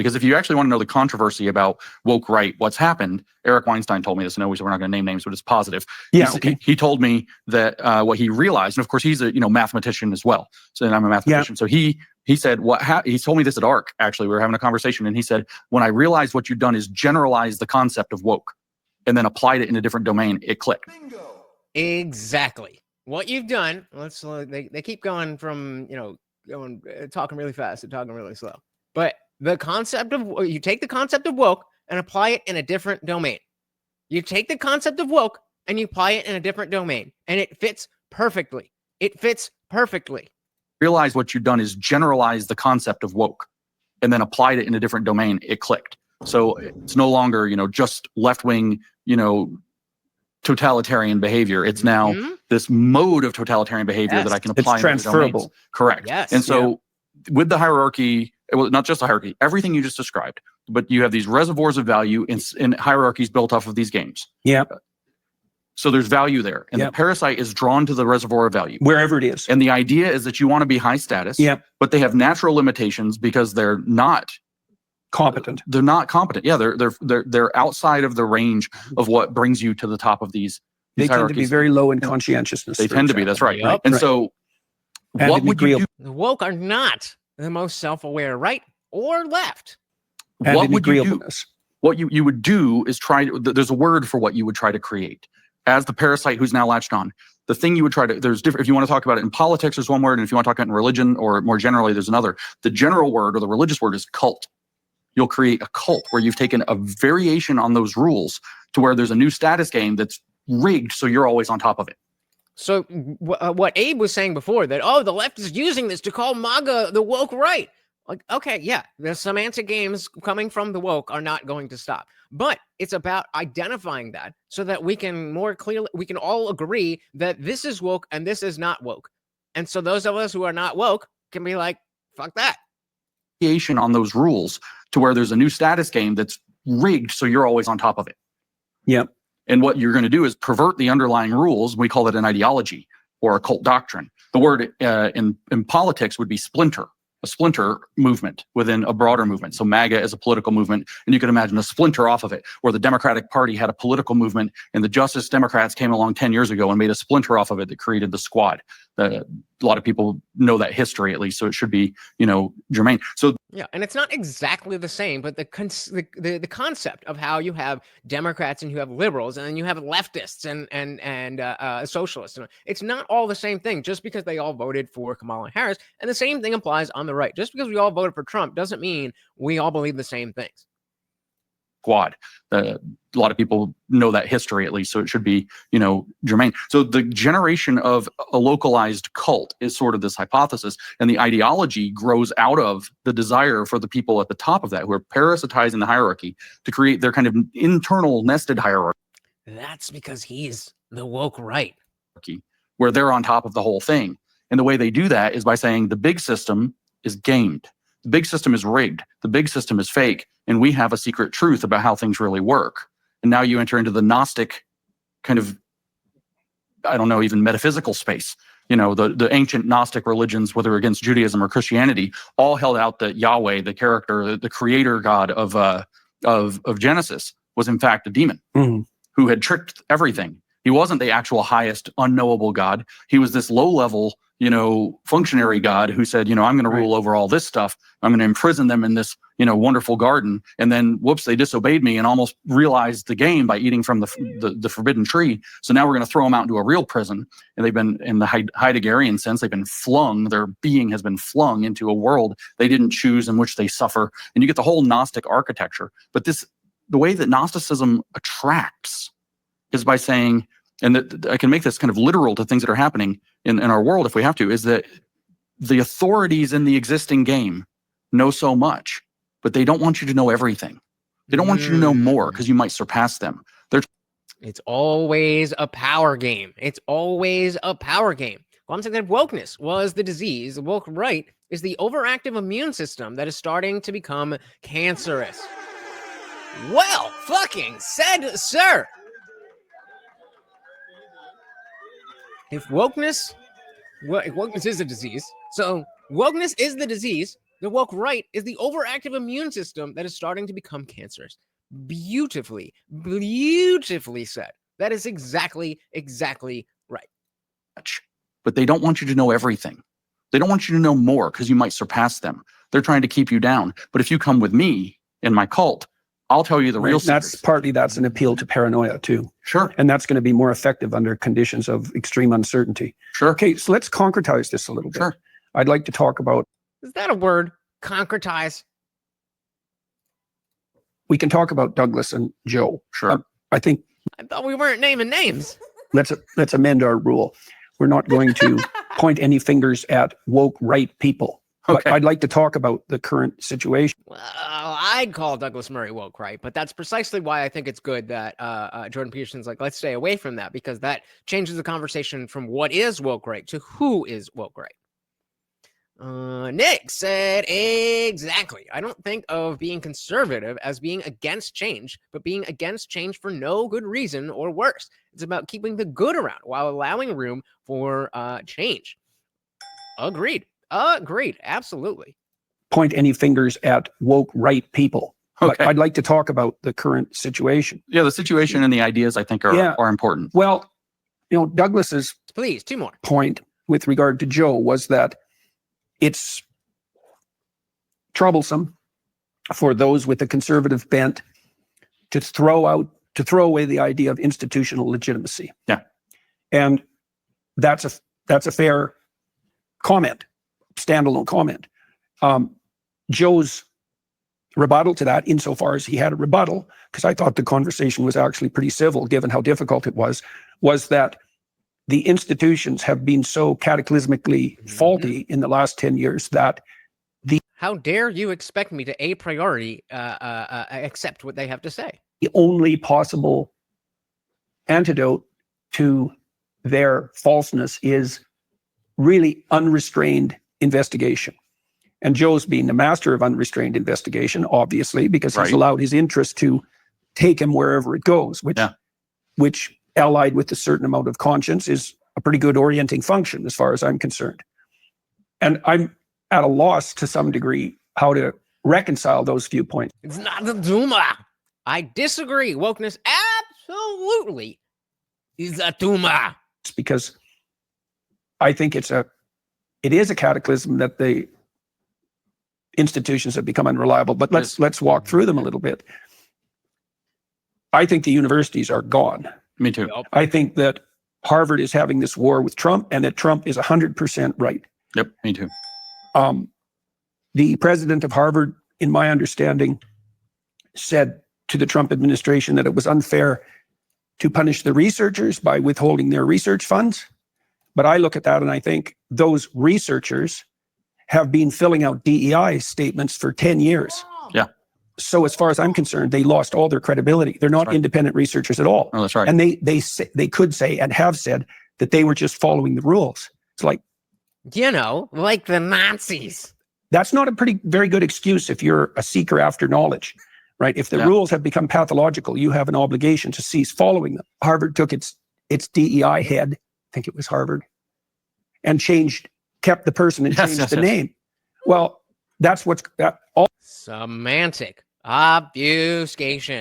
Because if you actually want to know the controversy about woke right, what's happened, Eric Weinstein told me this. No, we're not going to name names, but it's positive. Yeah, okay. He told me that what he realized, and of course he's a mathematician as well. So and I'm a mathematician. So he said he told me this at ARC. Actually, we were having a conversation, and he said, when I realized what you've done is generalize the concept of woke, and then applied it in a different domain, it clicked. Bingo. Exactly. What you've done. They keep going from talking really fast and talking really slow. But the concept of you take the concept of woke and apply it in a different domain. You take the concept of woke and you apply it in a different domain, and it fits perfectly. It fits perfectly. Realize what you've done is generalize the concept of woke, and then applied it in a different domain. It clicked. So it's no longer just left wing totalitarian behavior. It's now this mode of totalitarian behavior that I can apply. It's transferable. Correct. Yes. And so with the hierarchy, well, not just the hierarchy, everything you just described, but you have these reservoirs of value in hierarchies built off of these games. Yeah. So there's value there. And the parasite is drawn to the reservoir of value. Wherever it is. And the idea is that you want to be high status, but they have natural limitations because they're not competent. They're not competent. Yeah, they're outside of the range of what brings you to the top of these They tend to be very low in conscientiousness. They tend to be, that's right. Yep. And so what would you do? The woke are not the most self-aware right or left. What would you do? What you would do is there's a word for what you would try to create. As the parasite who's now latched on, the thing you would try to, there's different, if you want to talk about it in politics, there's one word, and if you want to talk about it in religion or more generally, there's another. The general word or the religious word is cult. You'll create a cult where you've taken a variation on those rules to where there's a new status game that's rigged so you're always on top of it. So what Abe was saying before, that, the left is using this to call MAGA the woke right. Like, okay, yeah, the semantic games coming from the woke are not going to stop. But it's about identifying that so that we can more clearly, we can all agree that this is woke and this is not woke. And so those of us who are not woke can be like, fuck that. On those rules to where there's a new status game that's rigged so you're always on top of it. Yep. And what you're going to do is pervert the underlying rules. We call it an ideology or a cult doctrine. The word in politics would be splinter. A splinter movement within a broader movement. So MAGA is a political movement, and you can imagine a splinter off of it, where the Democratic Party had a political movement, and the Justice Democrats came along 10 years ago and made a splinter off of it that created the Squad. A lot of people know that history, at least, so it should be, germane. So yeah, and it's not exactly the same, but the concept of how you have Democrats and you have liberals and then you have leftists and socialists, it's not all the same thing. Just because they all voted for Kamala Harris, and the same thing applies on the right. Just because we all voted for Trump doesn't mean we all believe the same things. Squad. A lot of people know that history, at least, so it should be, germane. So the generation of a localized cult is sort of this hypothesis, and the ideology grows out of the desire for the people at the top of that, who are parasitizing the hierarchy, to create their kind of internal nested hierarchy. That's because he's the woke right. Where they're on top of the whole thing. And the way they do that is by saying the big system is gamed. The big system is rigged. The big system is fake. And we have a secret truth about how things really work. And now you enter into the Gnostic kind of, even metaphysical space. The ancient Gnostic religions, whether against Judaism or Christianity, all held out that Yahweh, the character, the creator God of Genesis, was in fact a demon who had tricked everything. He wasn't the actual highest unknowable God. He was this low-level, functionary God who said, I'm going to rule over all this stuff. I'm going to imprison them in this, wonderful garden. And then, whoops, they disobeyed me and almost realized the game by eating from the forbidden tree. So now we're going to throw them out into a real prison. And they've been, in the Heideggerian sense, they've been flung, their being has been flung into a world they didn't choose, in which they suffer. And you get the whole Gnostic architecture. But the way that Gnosticism attracts is by saying, and I can make this kind of literal to things that are happening in our world if we have to, is that the authorities in the existing game know so much, but they don't want you to know everything. They don't want you to know more because you might surpass them. It's always a power game. It's always a power game. Well, I'm saying that wokeness was the disease. The woke right is the overactive immune system that is starting to become cancerous. Well, fucking said, sir. If wokeness is a disease, so wokeness is the disease, The woke right is the overactive immune system that is starting to become cancerous. Beautifully, beautifully said. That is exactly right. But they don't want you to know everything. They don't want you to know more because you might surpass them. They're trying to keep you down. But if you come with me in my cult, I'll tell you the real secrets. That's an appeal to paranoia too. Sure. And that's going to be more effective under conditions of extreme uncertainty. Sure. Okay, so let's concretize this a little bit. Sure. I'd like to talk about. Is that a word? Concretize? We can talk about Douglas and Joe. Sure. I think. I thought we weren't naming names. Let's amend our rule. We're not going to point any fingers at woke right people. Okay. But I'd like to talk about the current situation. Well, I'd call Douglas Murray woke right, but that's precisely why I think it's good that Jordan Peterson's like, let's stay away from that, because that changes the conversation from what is woke right to who is woke right. Nick said, exactly. I don't think of being conservative as being against change, but being against change for no good reason or worse. It's about keeping the good around while allowing room for change. Agreed. Absolutely. Point any fingers at woke right people. Okay. But I'd like to talk about the current situation. Yeah, the situation and the ideas I think are important. Well, Douglas's Please, two more. point with regard to Joe was that it's troublesome for those with a conservative bent to throw away the idea of institutional legitimacy. Yeah. And that's a fair comment, standalone comment. Joe's rebuttal to that, insofar as he had a rebuttal, because I thought the conversation was actually pretty civil given how difficult it was that the institutions have been so cataclysmically faulty in the last 10 years that how dare you expect me to a priori accept what they have to say? The only possible antidote to their falseness is really unrestrained investigation. And Joe's been the master of unrestrained investigation, obviously, because he's allowed his interest to take him wherever it goes, which allied with a certain amount of conscience is a pretty good orienting function as far as I'm concerned. And I'm at a loss to some degree how to reconcile those viewpoints. It's not the Duma. I disagree. Wokeness absolutely is a Duma. It's because I think it is a cataclysm that the institutions have become unreliable. But let's walk through them a little bit. I think the universities are gone. Me too. Yep. I think that Harvard is having this war with Trump, and that Trump is 100% right. Yep, me too. The president of Harvard, in my understanding, said to the Trump administration that it was unfair to punish the researchers by withholding their research funds. But I look at that and I think those researchers have been filling out DEI statements for 10 years. Yeah. So as far as I'm concerned, they lost all their credibility. They're not independent researchers at all. Oh, that's right. And they could say and have said that they were just following the rules. It's like, like the Nazis. That's not a very good excuse if you're a seeker after knowledge, right? If the rules have become pathological, you have an obligation to cease following them. Harvard took its DEI head, I think it was Harvard, and kept the person and changed the name. Well, that's all. Semantic obfuscation.